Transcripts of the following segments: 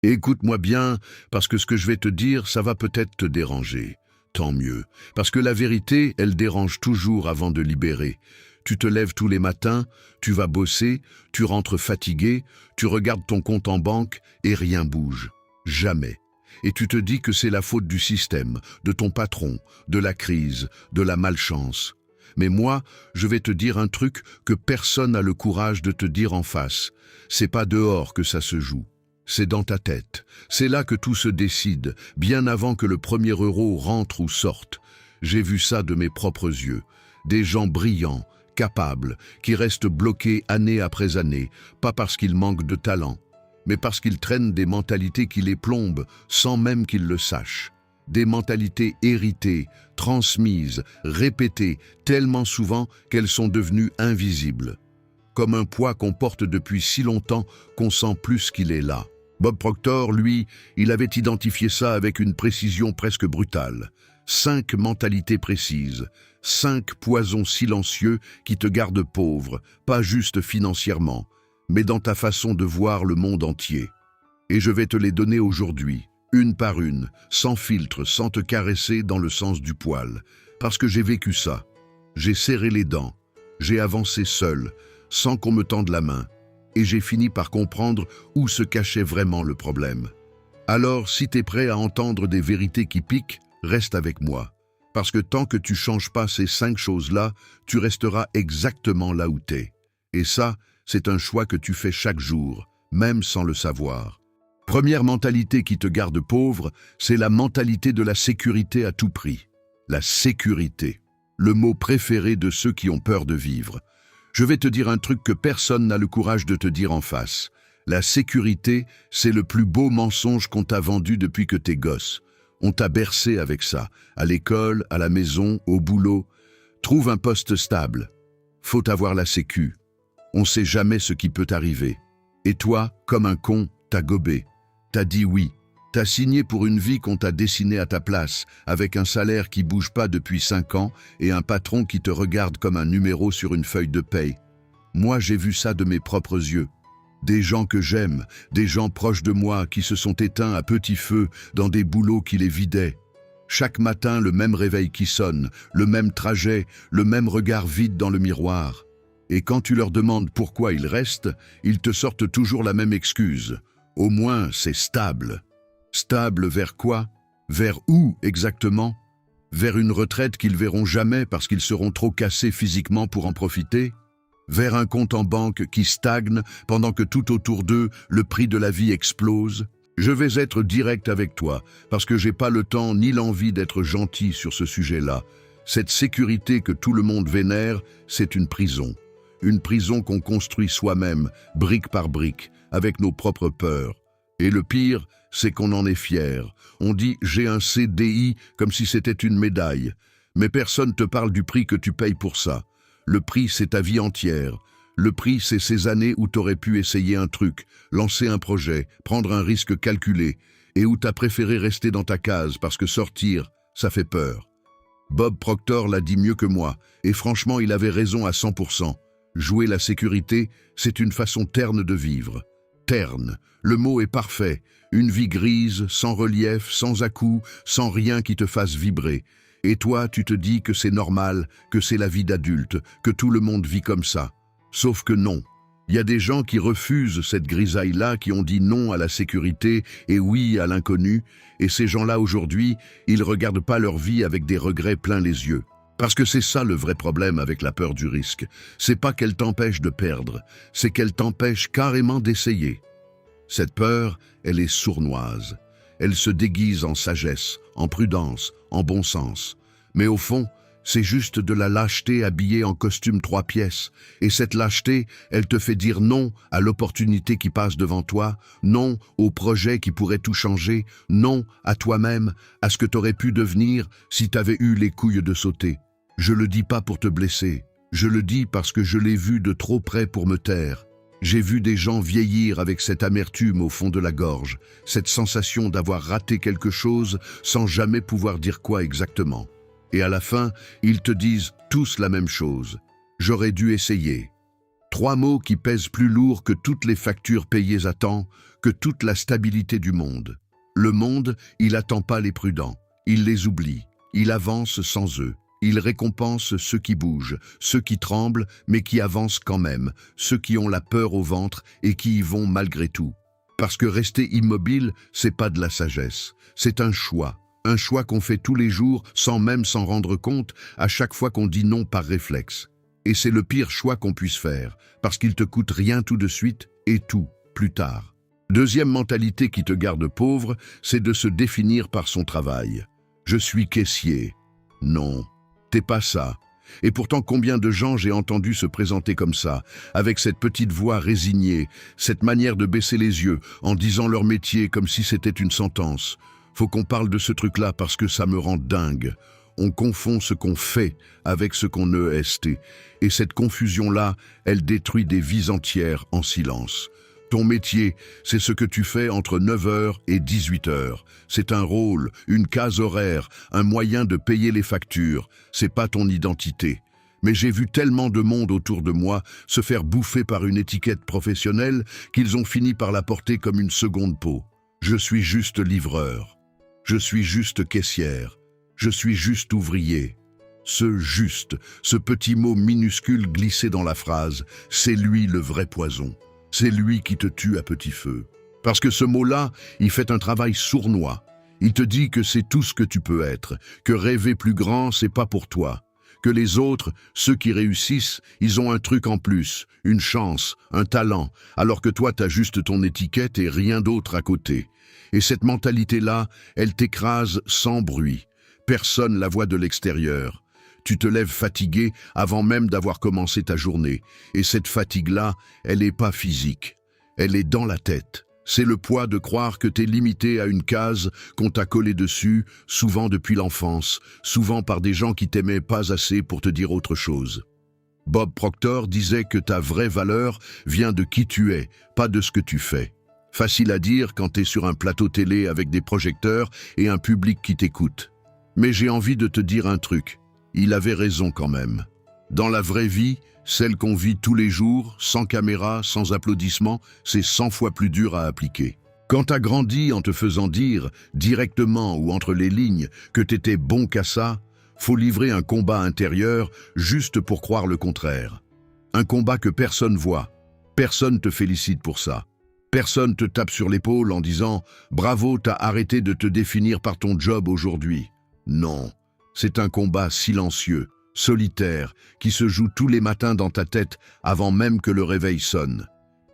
Et écoute-moi bien, parce que ce que je vais te dire, ça va peut-être te déranger. Tant mieux, parce que la vérité, elle dérange toujours avant de libérer. Tu te lèves tous les matins, tu vas bosser, tu rentres fatigué, tu regardes ton compte en banque et rien bouge. Jamais. Et tu te dis que c'est la faute du système, de ton patron, de la crise, de la malchance. Mais moi, je vais te dire un truc que personne n'a le courage de te dire en face. C'est pas dehors que ça se joue. C'est dans ta tête. C'est là que tout se décide, bien avant que le premier euro rentre ou sorte. J'ai vu ça de mes propres yeux. Des gens brillants, capables, qui restent bloqués année après année, pas parce qu'ils manquent de talent, mais parce qu'ils traînent des mentalités qui les plombent sans même qu'ils le sachent. Des mentalités héritées, transmises, répétées, tellement souvent qu'elles sont devenues invisibles. Comme un poids qu'on porte depuis si longtemps qu'on sent plus qu'il est là. Bob Proctor, lui, il avait identifié ça avec une précision presque brutale. 5 mentalités précises, 5 poisons silencieux qui te gardent pauvre, pas juste financièrement, mais dans ta façon de voir le monde entier. Et je vais te les donner aujourd'hui, une par une, sans filtre, sans te caresser dans le sens du poil, parce que j'ai vécu ça. J'ai serré les dents, j'ai avancé seul, sans qu'on me tende la main, et j'ai fini par comprendre où se cachait vraiment le problème. Alors, si t'es prêt à entendre des vérités qui piquent, reste avec moi. Parce que tant que tu changes pas ces 5 choses-là, tu resteras exactement là où t'es. Et ça, c'est un choix que tu fais chaque jour, même sans le savoir. Première mentalité qui te garde pauvre, c'est la mentalité de la sécurité à tout prix. La sécurité, le mot préféré de ceux qui ont peur de vivre. Je vais te dire un truc que personne n'a le courage de te dire en face. La sécurité, c'est le plus beau mensonge qu'on t'a vendu depuis que t'es gosse. On t'a bercé avec ça, à l'école, à la maison, au boulot. Trouve un poste stable. Faut avoir la sécu. On sait jamais ce qui peut arriver. Et toi, comme un con, t'as gobé. T'as dit oui. T'as signé pour une vie qu'on t'a dessinée à ta place, avec un salaire qui bouge pas depuis 5 ans et un patron qui te regarde comme un numéro sur une feuille de paye. Moi, j'ai vu ça de mes propres yeux. Des gens que j'aime, des gens proches de moi qui se sont éteints à petit feu dans des boulots qui les vidaient. Chaque matin, le même réveil qui sonne, le même trajet, le même regard vide dans le miroir. Et quand tu leur demandes pourquoi ils restent, ils te sortent toujours la même excuse. Au moins, c'est stable. Stable vers quoi? Vers où exactement? Vers une retraite qu'ils verront jamais parce qu'ils seront trop cassés physiquement pour en profiter? Vers un compte en banque qui stagne pendant que tout autour d'eux, le prix de la vie explose? Je vais être direct avec toi parce que j'ai pas le temps ni l'envie d'être gentil sur ce sujet-là. Cette sécurité que tout le monde vénère, c'est une prison. Une prison qu'on construit soi-même, brique par brique, avec nos propres peurs. Et le pire, c'est qu'on en est fier. On dit « j'ai un CDI » comme si c'était une médaille. Mais personne te parle du prix que tu payes pour ça. Le prix, c'est ta vie entière. Le prix, c'est ces années où t'aurais pu essayer un truc, lancer un projet, prendre un risque calculé, et où t'as préféré rester dans ta case parce que sortir, ça fait peur. Bob Proctor l'a dit mieux que moi, et franchement, il avait raison à 100%. Jouer la sécurité, c'est une façon terne de vivre. Terne, le mot est parfait. Une vie grise, sans relief, sans à-coups, sans rien qui te fasse vibrer. Et toi, tu te dis que c'est normal, que c'est la vie d'adulte, que tout le monde vit comme ça. Sauf que non. Il y a des gens qui refusent cette grisaille-là, qui ont dit non à la sécurité et oui à l'inconnu. Et ces gens-là, aujourd'hui, ils regardent pas leur vie avec des regrets plein les yeux. Parce que c'est ça le vrai problème avec la peur du risque. C'est pas qu'elle t'empêche de perdre, c'est qu'elle t'empêche carrément d'essayer. Cette peur, elle est sournoise. Elle se déguise en sagesse, en prudence, en bon sens. Mais au fond, c'est juste de la lâcheté habillée en costume 3 pièces. Et cette lâcheté, elle te fait dire non à l'opportunité qui passe devant toi, non au projet qui pourrait tout changer, non à toi-même, à ce que t'aurais pu devenir si t'avais eu les couilles de sauter. Je le dis pas pour te blesser, je le dis parce que je l'ai vu de trop près pour me taire. J'ai vu des gens vieillir avec cette amertume au fond de la gorge, cette sensation d'avoir raté quelque chose sans jamais pouvoir dire quoi exactement. Et à la fin, ils te disent tous la même chose. J'aurais dû essayer. 3 mots qui pèsent plus lourd que toutes les factures payées à temps, que toute la stabilité du monde. Le monde, il attend pas les prudents, il les oublie, il avance sans eux. Il récompense ceux qui bougent, ceux qui tremblent mais qui avancent quand même, ceux qui ont la peur au ventre et qui y vont malgré tout. Parce que rester immobile, c'est pas de la sagesse, c'est un choix qu'on fait tous les jours sans même s'en rendre compte à chaque fois qu'on dit non par réflexe. Et c'est le pire choix qu'on puisse faire, parce qu'il te coûte rien tout de suite et tout plus tard. Deuxième mentalité qui te garde pauvre, c'est de se définir par son travail. Je suis caissier. Non. T'es pas ça. Et pourtant combien de gens j'ai entendu se présenter comme ça, avec cette petite voix résignée, cette manière de baisser les yeux, en disant leur métier comme si c'était une sentence. Faut qu'on parle de ce truc-là parce que ça me rend dingue. On confond ce qu'on fait avec ce qu'on EST. Et cette confusion-là, elle détruit des vies entières en silence. Ton métier, c'est ce que tu fais entre 9 heures et 18 heures. C'est un rôle, une case horaire, un moyen de payer les factures. C'est pas ton identité. Mais j'ai vu tellement de monde autour de moi se faire bouffer par une étiquette professionnelle qu'ils ont fini par la porter comme une seconde peau. Je suis juste livreur. Je suis juste caissière. Je suis juste ouvrier. Ce « juste », ce petit mot minuscule glissé dans la phrase, c'est lui le vrai poison. C'est lui qui te tue à petit feu. Parce que ce mot-là, il fait un travail sournois. Il te dit que c'est tout ce que tu peux être, que rêver plus grand, c'est pas pour toi. Que les autres, ceux qui réussissent, ils ont un truc en plus, une chance, un talent, alors que toi t'as juste ton étiquette et rien d'autre à côté. Et cette mentalité-là, elle t'écrase sans bruit. Personne la voit de l'extérieur. Tu te lèves fatigué avant même d'avoir commencé ta journée. Et cette fatigue-là, elle n'est pas physique. Elle est dans la tête. C'est le poids de croire que t'es limité à une case qu'on t'a collée dessus, souvent depuis l'enfance, souvent par des gens qui t'aimaient pas assez pour te dire autre chose. Bob Proctor disait que ta vraie valeur vient de qui tu es, pas de ce que tu fais. Facile à dire quand t'es sur un plateau télé avec des projecteurs et un public qui t'écoute. Mais j'ai envie de te dire un truc. Il avait raison quand même. Dans la vraie vie, celle qu'on vit tous les jours, sans caméra, sans applaudissements, c'est 100 fois plus dur à appliquer. Quand t'as grandi en te faisant dire, directement ou entre les lignes, que t'étais bon qu'à ça, faut livrer un combat intérieur juste pour croire le contraire. Un combat que personne voit. Personne te félicite pour ça. Personne te tape sur l'épaule en disant « Bravo, t'as arrêté de te définir par ton job aujourd'hui ». Non. C'est un combat silencieux, solitaire, qui se joue tous les matins dans ta tête avant même que le réveil sonne.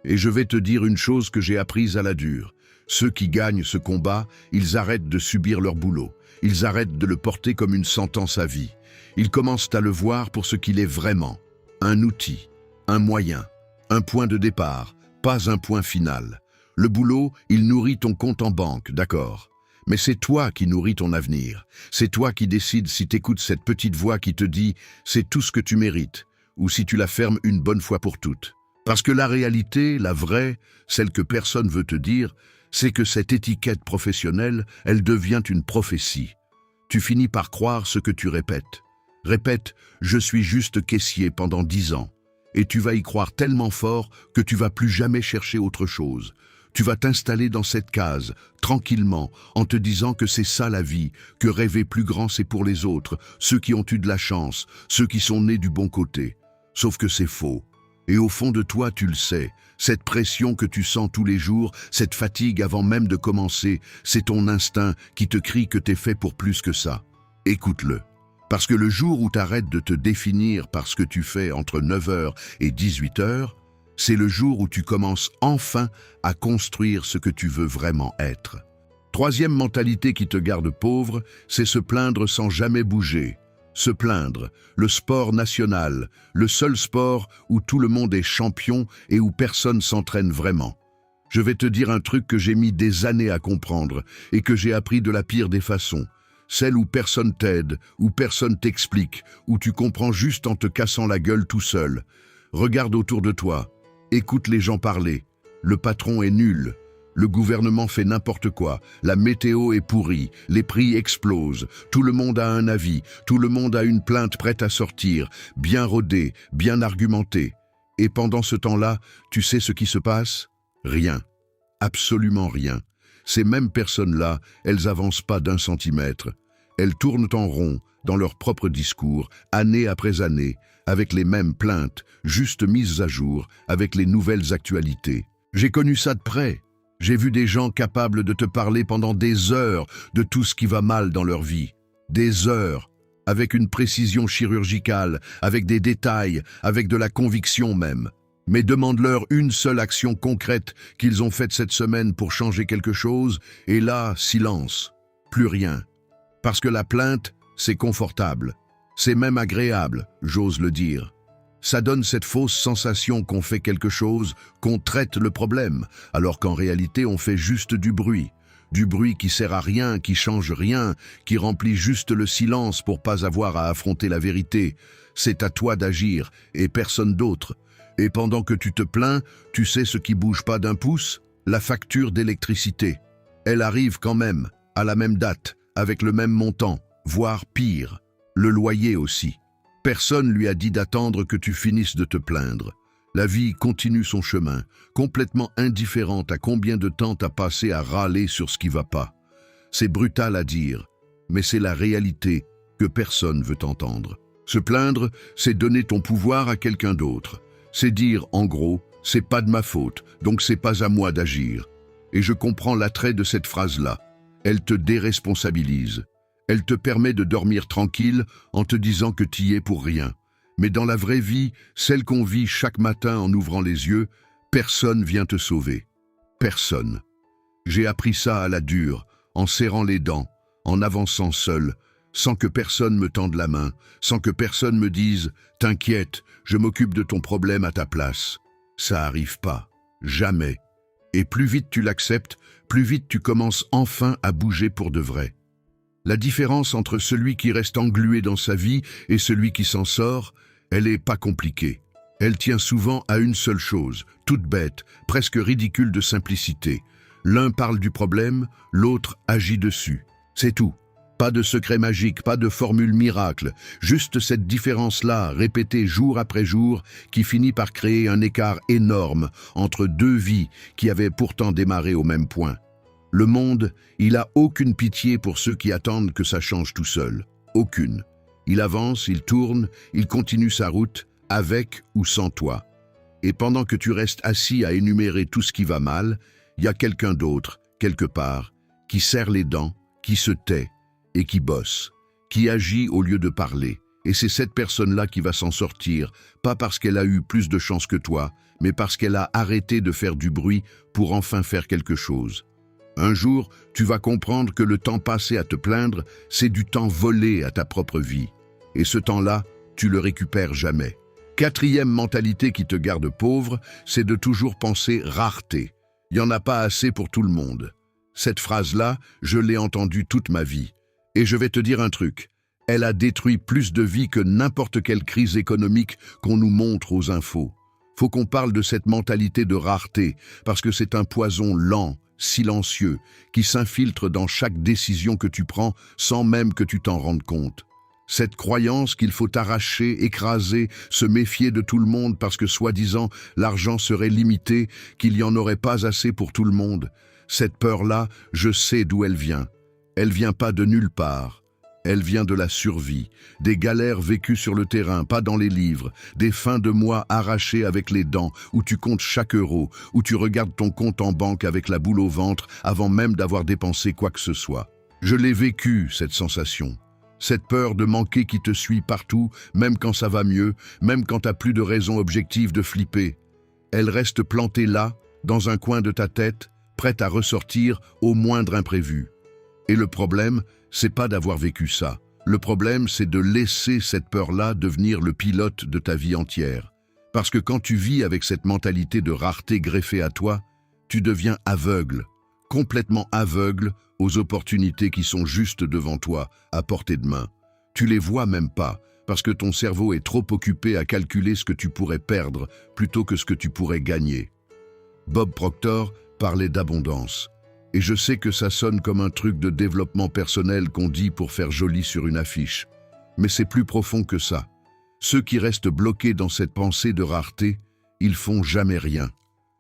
Et je vais te dire une chose que j'ai apprise à la dure. Ceux qui gagnent ce combat, ils arrêtent de subir leur boulot. Ils arrêtent de le porter comme une sentence à vie. Ils commencent à le voir pour ce qu'il est vraiment. Un outil, un moyen, un point de départ, pas un point final. Le boulot, il nourrit ton compte en banque, d'accord ? Mais c'est toi qui nourris ton avenir. C'est toi qui décides si t'écoutes cette petite voix qui te dit « c'est tout ce que tu mérites » ou si tu la fermes une bonne fois pour toutes. Parce que la réalité, la vraie, celle que personne veut te dire, c'est que cette étiquette professionnelle, elle devient une prophétie. Tu finis par croire ce que tu répètes. Répète « je suis juste caissier pendant 10 ans » et tu vas y croire tellement fort que tu vas plus jamais chercher autre chose. Tu vas t'installer dans cette case, tranquillement, en te disant que c'est ça la vie, que rêver plus grand c'est pour les autres, ceux qui ont eu de la chance, ceux qui sont nés du bon côté. Sauf que c'est faux. Et au fond de toi, tu le sais, cette pression que tu sens tous les jours, cette fatigue avant même de commencer, c'est ton instinct qui te crie que t'es fait pour plus que ça. Écoute-le. Parce que le jour où t'arrêtes de te définir par ce que tu fais entre 9 heures et 18 heures, c'est le jour où tu commences enfin à construire ce que tu veux vraiment être. Troisième mentalité qui te garde pauvre, c'est se plaindre sans jamais bouger. Se plaindre, le sport national, le seul sport où tout le monde est champion et où personne s'entraîne vraiment. Je vais te dire un truc que j'ai mis des années à comprendre et que j'ai appris de la pire des façons. Celle où personne t'aide, où personne t'explique, où tu comprends juste en te cassant la gueule tout seul. Regarde autour de toi. Écoute les gens parler. Le patron est nul. Le gouvernement fait n'importe quoi. La météo est pourrie. Les prix explosent. Tout le monde a un avis. Tout le monde a une plainte prête à sortir. Bien rodée, bien argumentée. Et pendant ce temps-là, tu sais ce qui se passe? Rien. Absolument rien. Ces mêmes personnes-là, elles avancent pas d'un centimètre. Elles tournent en rond dans leur propre discours, année après année, avec les mêmes plaintes, juste mises à jour, avec les nouvelles actualités. J'ai connu ça de près. J'ai vu des gens capables de te parler pendant des heures de tout ce qui va mal dans leur vie. Des heures, avec une précision chirurgicale, avec des détails, avec de la conviction même. Mais demande-leur une seule action concrète qu'ils ont faite cette semaine pour changer quelque chose, et là, silence, plus rien. Parce que la plainte, c'est confortable. C'est même agréable, j'ose le dire. Ça donne cette fausse sensation qu'on fait quelque chose, qu'on traite le problème, alors qu'en réalité on fait juste du bruit. Du bruit qui sert à rien, qui change rien, qui remplit juste le silence pour pas avoir à affronter la vérité. C'est à toi d'agir, et personne d'autre. Et pendant que tu te plains, tu sais ce qui bouge pas d'un pouce? La facture d'électricité. Elle arrive quand même, à la même date, avec le même montant, voire pire. Le loyer aussi. Personne lui a dit d'attendre que tu finisses de te plaindre. La vie continue son chemin, complètement indifférente à combien de temps t'as passé à râler sur ce qui va pas. C'est brutal à dire, mais c'est la réalité que personne veut entendre. Se plaindre, c'est donner ton pouvoir à quelqu'un d'autre. C'est dire, en gros, c'est pas de ma faute, donc c'est pas à moi d'agir. Et je comprends l'attrait de cette phrase-là. Elle te déresponsabilise. Elle te permet de dormir tranquille en te disant que t'y es pour rien. Mais dans la vraie vie, celle qu'on vit chaque matin en ouvrant les yeux, personne vient te sauver. Personne. J'ai appris ça à la dure, en serrant les dents, en avançant seul, sans que personne me tende la main, sans que personne me dise « T'inquiète, je m'occupe de ton problème à ta place ». Ça arrive pas. Jamais. Et plus vite tu l'acceptes, plus vite tu commences enfin à bouger pour de vrai. La différence entre celui qui reste englué dans sa vie et celui qui s'en sort, elle est pas compliquée. Elle tient souvent à une seule chose, toute bête, presque ridicule de simplicité. L'un parle du problème, l'autre agit dessus. C'est tout. Pas de secret magique, pas de formule miracle, juste cette différence-là, répétée jour après jour, qui finit par créer un écart énorme entre deux vies qui avaient pourtant démarré au même point. Le monde, il a aucune pitié pour ceux qui attendent que ça change tout seul. Aucune. Il avance, il tourne, il continue sa route, avec ou sans toi. Et pendant que tu restes assis à énumérer tout ce qui va mal, il y a quelqu'un d'autre, quelque part, qui serre les dents, qui se tait, et qui bosse, qui agit au lieu de parler. Et c'est cette personne-là qui va s'en sortir, pas parce qu'elle a eu plus de chance que toi, mais parce qu'elle a arrêté de faire du bruit pour enfin faire quelque chose. Un jour, tu vas comprendre que le temps passé à te plaindre, c'est du temps volé à ta propre vie. Et ce temps-là, tu le récupères jamais. Quatrième mentalité qui te garde pauvre, c'est de toujours penser rareté. Il n'y en a pas assez pour tout le monde. Cette phrase-là, je l'ai entendue toute ma vie. Et je vais te dire un truc, elle a détruit plus de vies que n'importe quelle crise économique qu'on nous montre aux infos. Faut qu'on parle de cette mentalité de rareté, parce que c'est un poison lent, silencieux, qui s'infiltre dans chaque décision que tu prends sans même que tu t'en rendes compte. Cette croyance qu'il faut arracher, écraser, se méfier de tout le monde parce que soi-disant l'argent serait limité, qu'il n'y en aurait pas assez pour tout le monde. Cette peur-là, je sais d'où elle vient. Elle vient pas de nulle part. Elle vient de la survie, des galères vécues sur le terrain, pas dans les livres, des fins de mois arrachées avec les dents, où tu comptes chaque euro, où tu regardes ton compte en banque avec la boule au ventre avant même d'avoir dépensé quoi que ce soit. Je l'ai vécu, cette sensation. Cette peur de manquer qui te suit partout, même quand ça va mieux, même quand t'as plus de raison objective de flipper. Elle reste plantée là, dans un coin de ta tête, prête à ressortir au moindre imprévu. Et le problème, c'est pas d'avoir vécu ça. Le problème, c'est de laisser cette peur-là devenir le pilote de ta vie entière. Parce que quand tu vis avec cette mentalité de rareté greffée à toi, tu deviens aveugle, complètement aveugle aux opportunités qui sont juste devant toi, à portée de main. Tu les vois même pas, parce que ton cerveau est trop occupé à calculer ce que tu pourrais perdre plutôt que ce que tu pourrais gagner. Bob Proctor parlait d'abondance. Et je sais que ça sonne comme un truc de développement personnel qu'on dit pour faire joli sur une affiche. Mais c'est plus profond que ça. Ceux qui restent bloqués dans cette pensée de rareté, ils font jamais rien.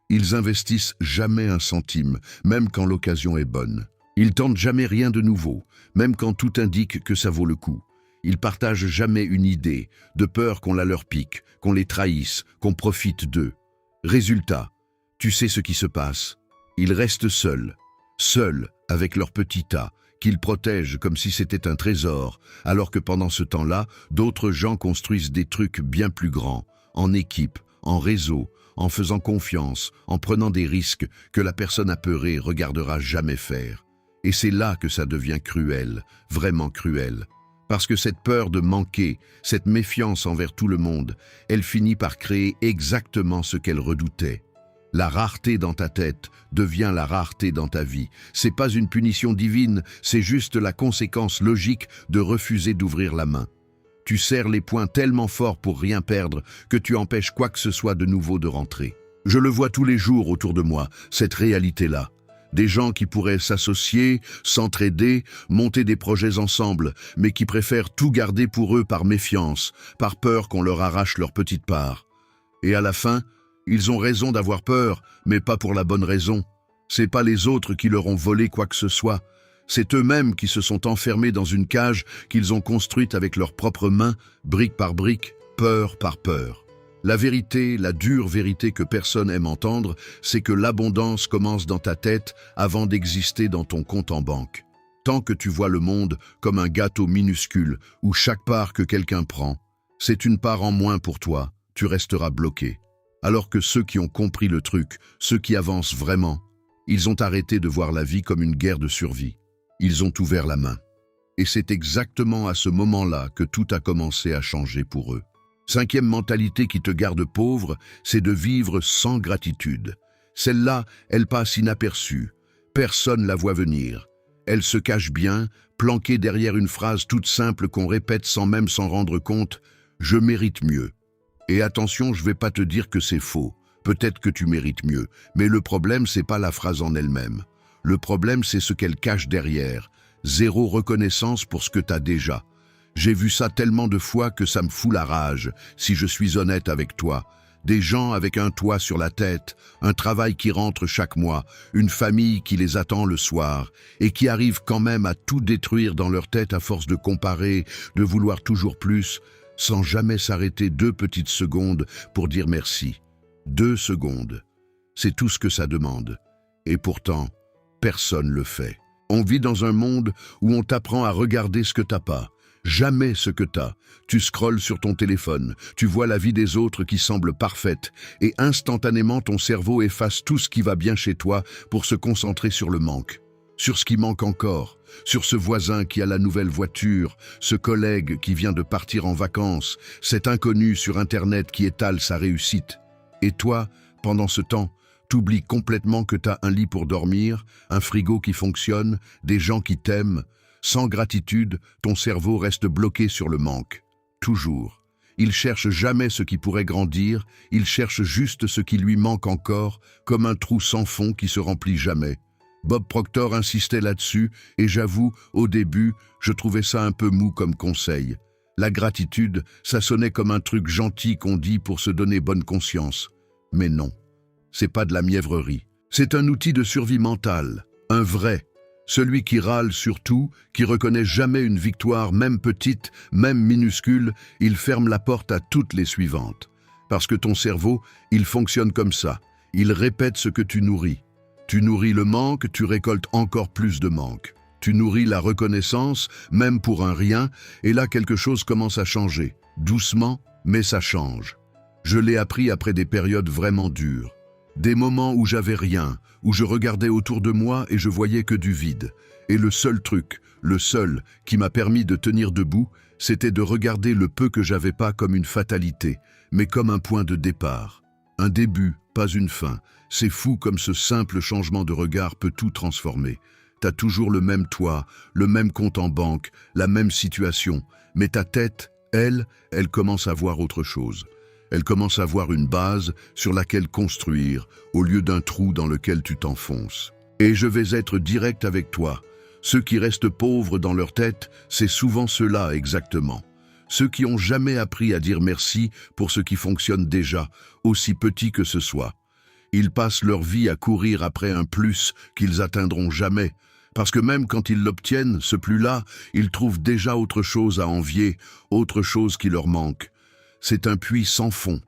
Ils investissent jamais un centime, même quand l'occasion est bonne. Ils tentent jamais rien de nouveau, même quand tout indique que ça vaut le coup. Ils partagent jamais une idée, de peur qu'on la leur pique, qu'on les trahisse, qu'on profite d'eux. Résultat, tu sais ce qui se passe. Ils restent seuls avec leur petit tas, qu'ils protègent comme si c'était un trésor, alors que pendant ce temps-là, d'autres gens construisent des trucs bien plus grands, en équipe, en réseau, en faisant confiance, en prenant des risques que la personne apeurée regardera jamais faire. Et c'est là que ça devient cruel, vraiment cruel. Parce que cette peur de manquer, cette méfiance envers tout le monde, elle finit par créer exactement ce qu'elle redoutait. La rareté dans ta tête devient la rareté dans ta vie. C'est pas une punition divine, c'est juste la conséquence logique de refuser d'ouvrir la main. Tu serres les poings tellement fort pour rien perdre que tu empêches quoi que ce soit de nouveau de rentrer. Je le vois tous les jours autour de moi, cette réalité-là. Des gens qui pourraient s'associer, s'entraider, monter des projets ensemble, mais qui préfèrent tout garder pour eux par méfiance, par peur qu'on leur arrache leur petite part. Et à la fin, ils ont raison d'avoir peur, mais pas pour la bonne raison. C'est pas les autres qui leur ont volé quoi que ce soit. C'est eux-mêmes qui se sont enfermés dans une cage qu'ils ont construite avec leurs propres mains, brique par brique, peur par peur. La vérité, la dure vérité que personne aime entendre, c'est que l'abondance commence dans ta tête avant d'exister dans ton compte en banque. Tant que tu vois le monde comme un gâteau minuscule où chaque part que quelqu'un prend, c'est une part en moins pour toi, tu resteras bloqué. Alors que ceux qui ont compris le truc, ceux qui avancent vraiment, ils ont arrêté de voir la vie comme une guerre de survie. Ils ont ouvert la main. Et c'est exactement à ce moment-là que tout a commencé à changer pour eux. Cinquième mentalité qui te garde pauvre, c'est de vivre sans gratitude. Celle-là, elle passe inaperçue. Personne la voit venir. Elle se cache bien, planquée derrière une phrase toute simple qu'on répète sans même s'en rendre compte « Je mérite mieux ». Et attention, je vais pas te dire que c'est faux. Peut-être que tu mérites mieux, mais le problème, c'est pas la phrase en elle-même. Le problème, c'est ce qu'elle cache derrière. Zéro reconnaissance pour ce que t'as déjà. J'ai vu ça tellement de fois que ça me fout la rage, si je suis honnête avec toi. Des gens avec un toit sur la tête, un travail qui rentre chaque mois, une famille qui les attend le soir, et qui arrivent quand même à tout détruire dans leur tête à force de comparer, de vouloir toujours plus, sans jamais s'arrêter 2 petites secondes pour dire merci. 2 secondes. C'est tout ce que ça demande. Et pourtant, personne le fait. On vit dans un monde où on t'apprend à regarder ce que t'as pas. Jamais ce que t'as. Tu scrolles sur ton téléphone, tu vois la vie des autres qui semble parfaite, et instantanément ton cerveau efface tout ce qui va bien chez toi pour se concentrer sur le manque. Sur ce qui manque encore, sur ce voisin qui a la nouvelle voiture, ce collègue qui vient de partir en vacances, cet inconnu sur Internet qui étale sa réussite. Et toi, pendant ce temps, t'oublies complètement que t'as un lit pour dormir, un frigo qui fonctionne, des gens qui t'aiment. Sans gratitude, ton cerveau reste bloqué sur le manque. Toujours. Il cherche jamais ce qui pourrait grandir, il cherche juste ce qui lui manque encore, comme un trou sans fond qui se remplit jamais. Bob Proctor insistait là-dessus, et j'avoue, au début, je trouvais ça un peu mou comme conseil. La gratitude, ça sonnait comme un truc gentil qu'on dit pour se donner bonne conscience. Mais non, c'est pas de la mièvrerie. C'est un outil de survie mentale, un vrai. Celui qui râle sur tout, qui reconnaît jamais une victoire, même petite, même minuscule, il ferme la porte à toutes les suivantes. Parce que ton cerveau, il fonctionne comme ça. Il répète ce que tu nourris. Tu nourris le manque, tu récoltes encore plus de manque. Tu nourris la reconnaissance, même pour un rien, et là quelque chose commence à changer. Doucement, mais ça change. Je l'ai appris après des périodes vraiment dures. Des moments où j'avais rien, où je regardais autour de moi et je voyais que du vide. Et le seul truc, le seul, qui m'a permis de tenir debout, c'était de regarder le peu que j'avais pas comme une fatalité, mais comme un point de départ. Un début, pas une fin. C'est fou comme ce simple changement de regard peut tout transformer. T'as toujours le même toit, le même compte en banque, la même situation, mais ta tête, elle commence à voir autre chose. Elle commence à voir une base sur laquelle construire, au lieu d'un trou dans lequel tu t'enfonces. Et je vais être direct avec toi. Ceux qui restent pauvres dans leur tête, c'est souvent ceux-là exactement. Ceux qui n'ont jamais appris à dire merci pour ce qui fonctionne déjà, aussi petit que ce soit. Ils passent leur vie à courir après un plus qu'ils atteindront jamais, parce que même quand ils l'obtiennent, ce plus-là, ils trouvent déjà autre chose à envier, autre chose qui leur manque. C'est un puits sans fond,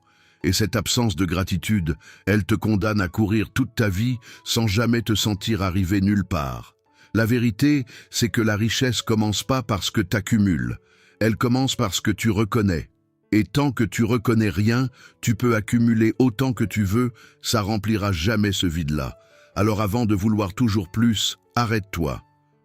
et cette absence de gratitude, elle te condamne à courir toute ta vie sans jamais te sentir arriver nulle part. La vérité, c'est que la richesse commence pas parce que t'accumules, elle commence parce que tu reconnais. Et tant que tu reconnais rien, tu peux accumuler autant que tu veux, ça remplira jamais ce vide-là. Alors avant de vouloir toujours plus, arrête-toi.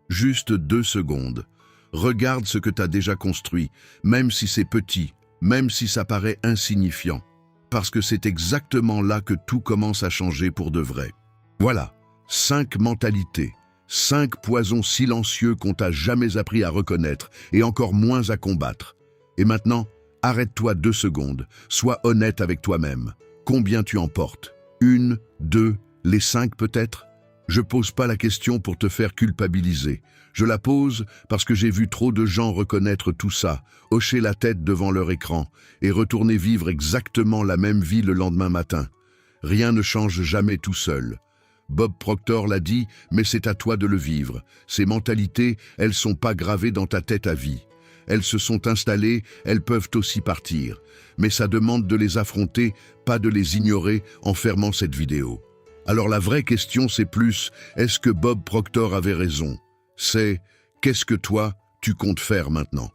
Juste 2 secondes. Regarde ce que tu as déjà construit, même si c'est petit, même si ça paraît insignifiant. Parce que c'est exactement là que tout commence à changer pour de vrai. Voilà, 5 mentalités, 5 poisons silencieux qu'on t'a jamais appris à reconnaître et encore moins à combattre. Et maintenant, arrête-toi 2 secondes, sois honnête avec toi-même. Combien tu en portes? 1, 2, les 5 peut-être? Je pose pas la question pour te faire culpabiliser. Je la pose parce que j'ai vu trop de gens reconnaître tout ça, hocher la tête devant leur écran et retourner vivre exactement la même vie le lendemain matin. Rien ne change jamais tout seul. Bob Proctor l'a dit, mais c'est à toi de le vivre. Ces mentalités, elles sont pas gravées dans ta tête à vie. Elles se sont installées, elles peuvent aussi partir. Mais ça demande de les affronter, pas de les ignorer en fermant cette vidéo. Alors la vraie question c'est plus, est-ce que Bob Proctor avait raison? C'est, qu'est-ce que toi, tu comptes faire maintenant?